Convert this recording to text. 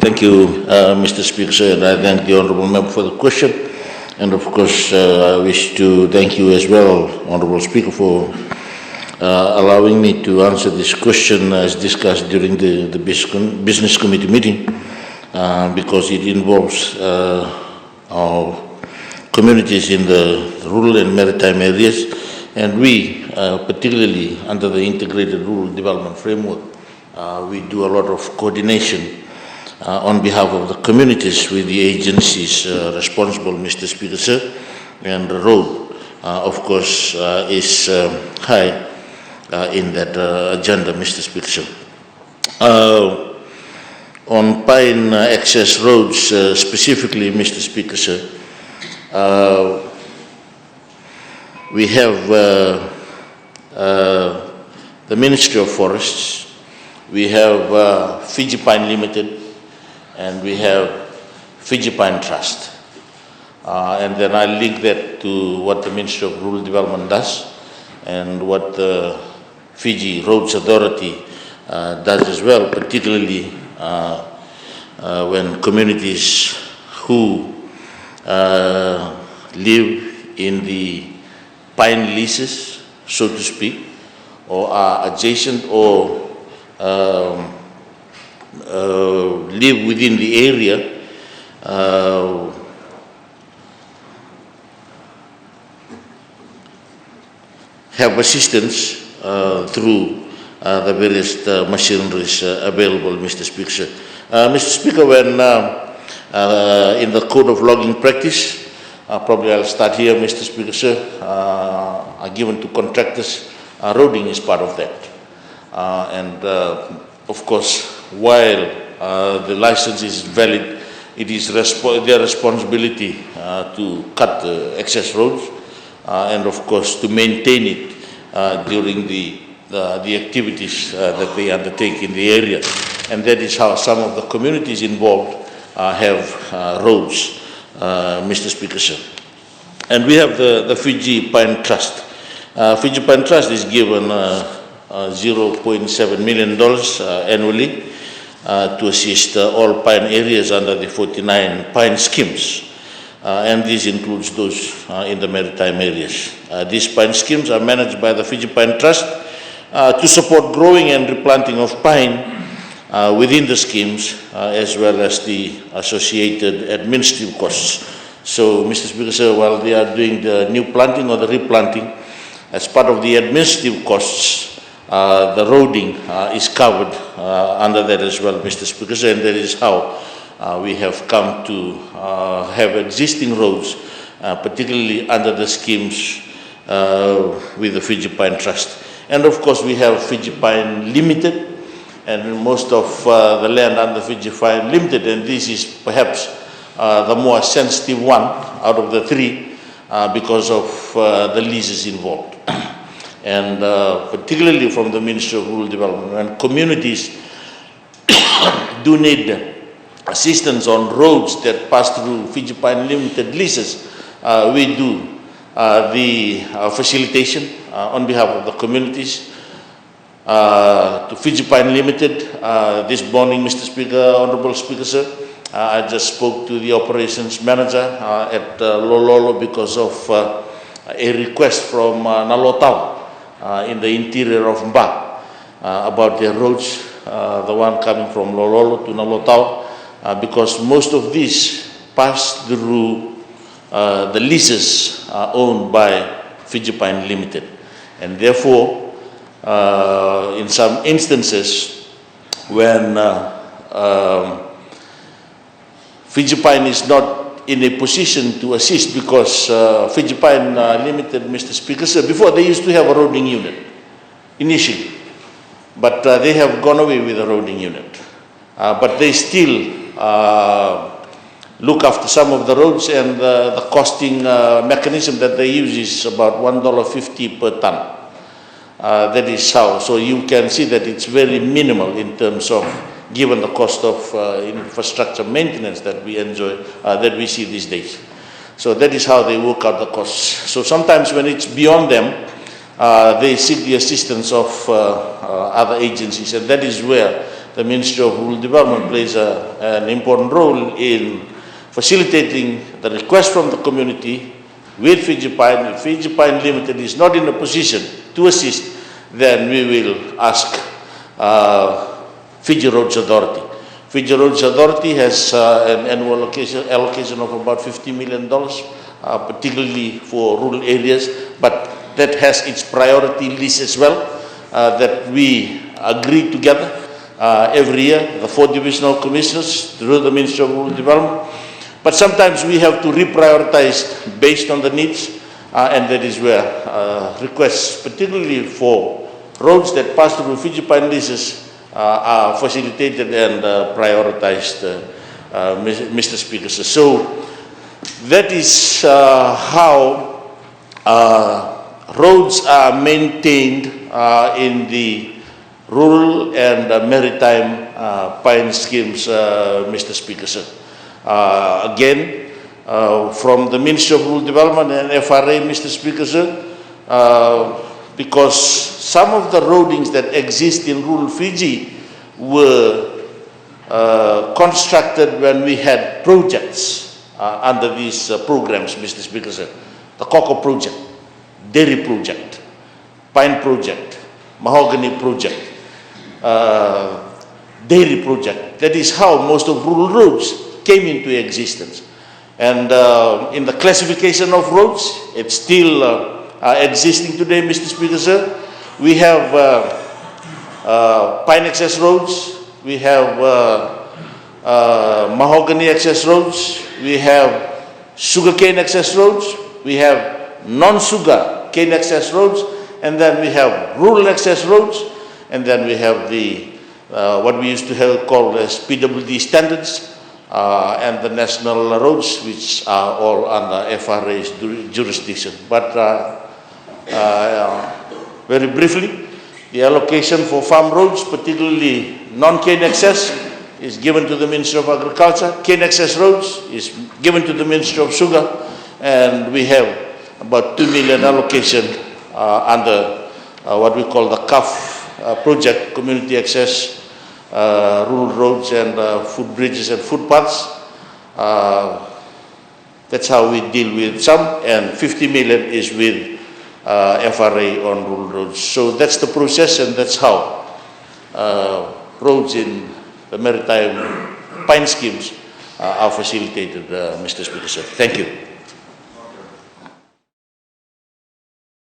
Thank you, Mr. Speaker, and I thank the Honourable Member for the question. And of course, I wish to thank you as well, Honourable Speaker, for allowing me to answer this question as discussed during the Business Committee meeting, because it involves our communities in the rural and maritime areas, and we, particularly under the Integrated Rural Development Framework, we do a lot of coordination on behalf of the communities with the agencies responsible, Mr. Speaker, sir, and the road, of course, is high in that agenda, Mr. Speaker, sir. On Pine access roads specifically, Mr. Speaker, sir, we have the Ministry of Forests, we have Fiji Pine Limited, and we have Fiji Pine Trust. And then I'll link that to what the Ministry of Rural Development does and what the Fiji Roads Authority does as well, particularly when communities who live in the pine leases, so to speak, or are adjacent or live within the area, have assistance through the various machineries available, Mr. Speaker. Mr. Speaker, when in the Code of Logging Practice, probably I'll start here, Mr. Speaker, sir, are given to contractors, roading is part of that. And of course, while the license is valid, it is their responsibility to cut the access roads and of course to maintain it during the activities that they undertake in the area. And that is how some of the communities involved have roads, Mr. Speaker, sir. And we have the Fiji Pine Trust. Fiji Pine Trust is given $0.7 million annually to assist all pine areas under the 49 pine schemes. And this includes those in the maritime areas. These pine schemes are managed by the Fiji Pine Trust to support growing and replanting of pine within the schemes, as well as the associated administrative costs. So, Mr. Speaker, sir, while they are doing the new planting or the replanting, as part of the administrative costs, the roading is covered under that as well, Mr. Speaker, and that is how we have come to have existing roads, particularly under the schemes with the Fiji Pine Trust. And of course, we have Fiji Pine Limited, and most of the land under Fiji Pine Limited, and this is perhaps the more sensitive one out of the three because of the leases involved. And particularly from the Ministry of Rural Development, when communities do need assistance on roads that pass through Fiji Pine Limited leases, we do the facilitation on behalf of the communities to Fiji Pine Limited. This morning, Mr. Speaker, Honourable Speaker, sir, I just spoke to the operations manager at Lololo because of a request from Nalotau in the interior of Mba about their roads, the one coming from Lololo to Nalotau, because most of these pass through the leases owned by Fiji Pine Limited. And therefore, in some instances, when Fiji Pine is not in a position to assist, because Fiji Pine Limited, Mr. Speaker, sir, before they used to have a roading unit initially, but they have gone away with a roading unit. But they still look after some of the roads, and the costing mechanism that they use is about $1.50 per ton. That is how. So you can see that it's very minimal in terms of, given the cost of infrastructure maintenance that we enjoy, that we see these days. So that is how they work out the costs. So sometimes when it's beyond them, they seek the assistance of other agencies, and that is where the Ministry of Rural Development plays an important role in facilitating the request from the community with Fiji Pine. If Fiji Pine Limited is not in a position to assist, then we will ask Fiji Roads Authority. Fiji Roads Authority has an annual allocation of about $50 million, particularly for rural areas, but that has its priority list as well, that we agree together every year, the 4 divisional commissioners through the Ministry of Rural Development. But sometimes we have to reprioritize based on the needs, and that is where requests, particularly for roads that pass through Fiji Pine leases, are facilitated and prioritized, Mr. Speaker. So that is how roads are maintained in the rural and maritime pine schemes, Mr. Speaker. Again, from the Ministry of Rural Development and FRA, Mr. Speaker, because some of the roadings that exist in rural Fiji were constructed when we had projects under these programs, Mr. Speaker. The Cocoa Project, Dairy Project, Pine Project, Mahogany Project, Dairy Project. That is how most of rural roads came into existence. And in the classification of roads, it's still existing today, Mr. Speaker, sir. We have pine access roads, we have mahogany access roads, we have sugarcane access roads, we have non-sugar cane access roads, and then we have rural access roads, and then we have the what we used to call as PWD standards, and the national roads, which are all under FRA's jurisdiction. But very briefly, the allocation for farm roads, particularly non-cane access, is given to the Ministry of Agriculture. Cane access roads is given to the Ministry of Sugar, and we have about 2 million allocation under what we call the CAF project, Community Access Rural Roads and Footbridges and Footpaths. That's how we deal with some, and 50 million is with FRA on rural roads. So that's the process, and that's how roads in the maritime pine schemes are facilitated, Mr. Speaker. Thank you.